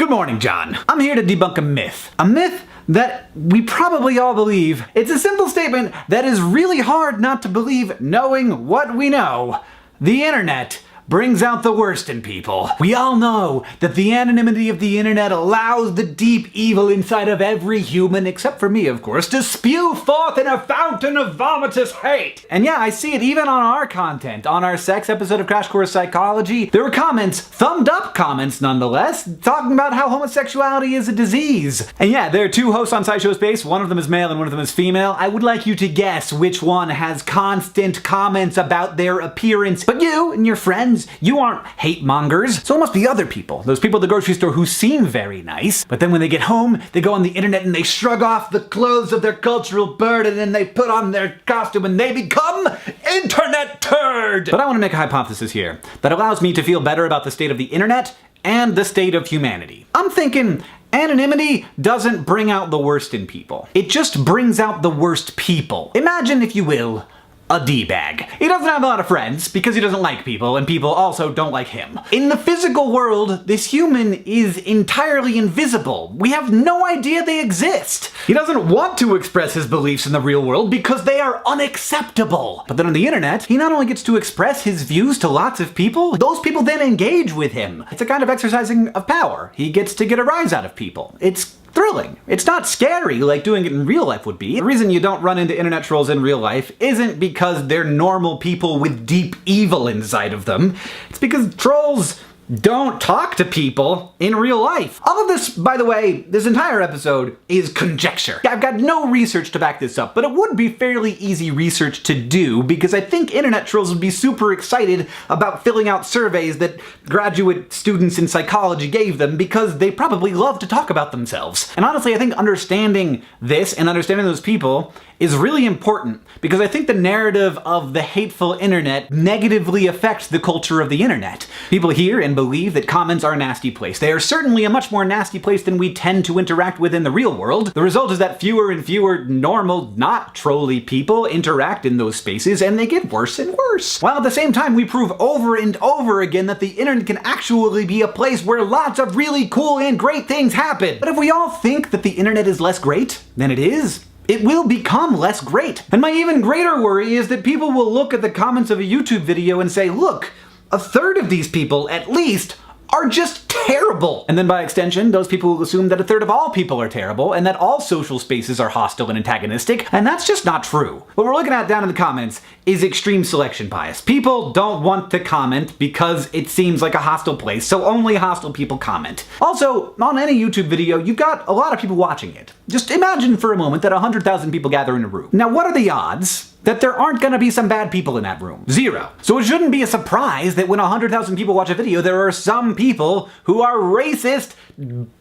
Good morning, John. I'm here to debunk a myth. A myth that we probably all believe. It's a simple statement that is really hard not to believe knowing what we know. The internet brings out the worst in people. We all know that the anonymity of the internet allows the deep evil inside of every human, except for me, of course, to spew forth in a fountain of vomitous hate. And yeah, I see it even on our content. On our sex episode of Crash Course Psychology, there were comments, thumbed up comments nonetheless, talking about how homosexuality is a disease. And yeah, there are two hosts on SciShow Space, one of them is male and one of them is female. I would like you to guess which one has constant comments about their appearance. But you and your friends, you aren't hate mongers, so it must be other people. Those people at the grocery store who seem very nice, but then when they get home, they go on the internet and they shrug off the clothes of their cultural burden and they put on their costume and they become internet turd! But I want to make a hypothesis here that allows me to feel better about the state of the internet and the state of humanity. I'm thinking anonymity doesn't bring out the worst in people. It just brings out the worst people. Imagine, if you will, a D-bag. He doesn't have a lot of friends because he doesn't like people, and people also don't like him. In the physical world, this human is entirely invisible. We have no idea they exist. He doesn't want to express his beliefs in the real world because they are unacceptable. But then on the internet, he not only gets to express his views to lots of people, those people then engage with him. It's a kind of exercising of power. He gets to get a rise out of people. It's thrilling. It's not scary like doing it in real life would be. The reason you don't run into internet trolls in real life isn't because they're normal people with deep evil inside of them. It's because trolls don't talk to people in real life. All of this, by the way, this entire episode is conjecture. I've got no research to back this up, but it would be fairly easy research to do because I think internet trolls would be super excited about filling out surveys that graduate students in psychology gave them because they probably love to talk about themselves. And honestly, I think understanding this and understanding those people is really important because I think the narrative of the hateful internet negatively affects the culture of the internet. People hear and believe that comments are a nasty place. They are certainly a much more nasty place than we tend to interact with in the real world. The result is that fewer and fewer normal, not trolly people interact in those spaces and they get worse and worse. While at the same time we prove over and over again that the internet can actually be a place where lots of really cool and great things happen. But if we all think that the internet is less great than it is, it will become less great. And my even greater worry is that people will look at the comments of a YouTube video and say, look, a third of these people, at least, are just terrible. And then by extension, those people will assume that a third of all people are terrible and that all social spaces are hostile and antagonistic, and that's just not true. What we're looking at down in the comments is extreme selection bias. People don't want to comment because it seems like a hostile place, so only hostile people comment. Also, on any YouTube video, you've got a lot of people watching it. Just imagine for a moment that 100,000 people gather in a room. Now, what are the odds that there aren't gonna be some bad people in that room? Zero. So it shouldn't be a surprise that when 100,000 people watch a video, there are some people who are racist,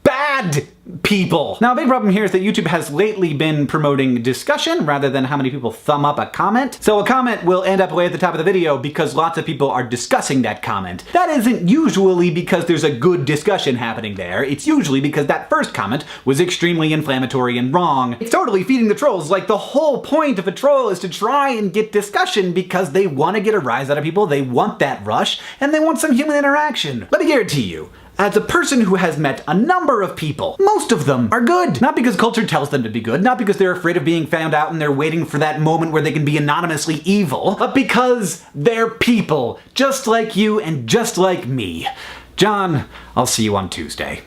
bad people. Now, a big problem here is that YouTube has lately been promoting discussion rather than how many people thumb up a comment. So a comment will end up way at the top of the video because lots of people are discussing that comment. That isn't usually because there's a good discussion happening there. It's usually because that first comment was extremely inflammatory and wrong. It's totally feeding the trolls. Like, the whole point of a troll is to try and get discussion because they want to get a rise out of people, they want that rush, and they want some human interaction. Let me guarantee you, as a person who has met a number of people, most of them are good. Not because culture tells them to be good, not because they're afraid of being found out and they're waiting for that moment where they can be anonymously evil, but because they're people, just like you and just like me. John, I'll see you on Tuesday.